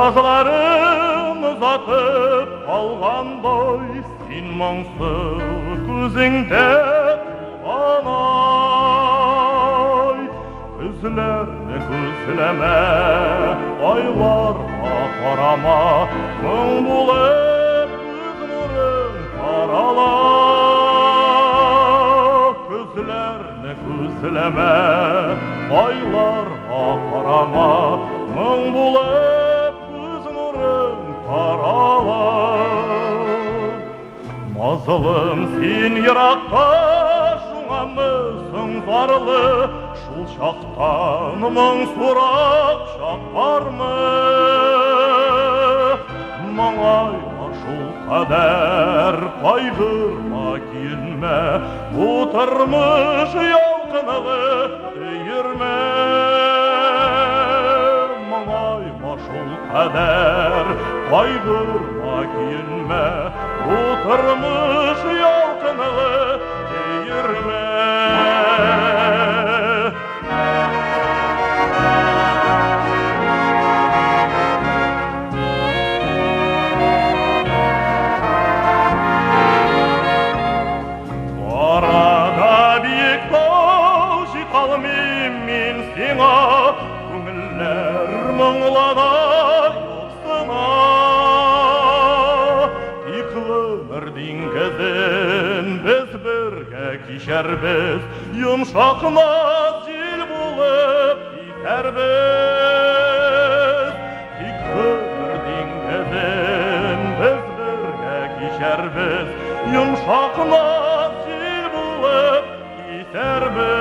Жазларын ұзатып қалғандай сен мұңсыз көзіңде туғандай күзлерді көзлеме айларға қарама мың болып көз нұрың тарала күзлерді көзлеме айларға қарама мың болып көз нұрың тарала мазылым сен ираққа жуғамысың зарлы шул шақтан мың сұрақ шақ бар ма маңайға шул қадар қайғырма келме отырмыш ялқынығы үйірме маңайға шул қадар қайғырма келме отырмыш ялқынығы үйірме мен сеңа көңіллер мұңлана yoksana тек өмірдің кезін біз бірге кешербіз жұмшақ наз жел болып кетербіз тек өмірдің кезін біз бірге кешербіз жұмшақ наз жел болып кетербіз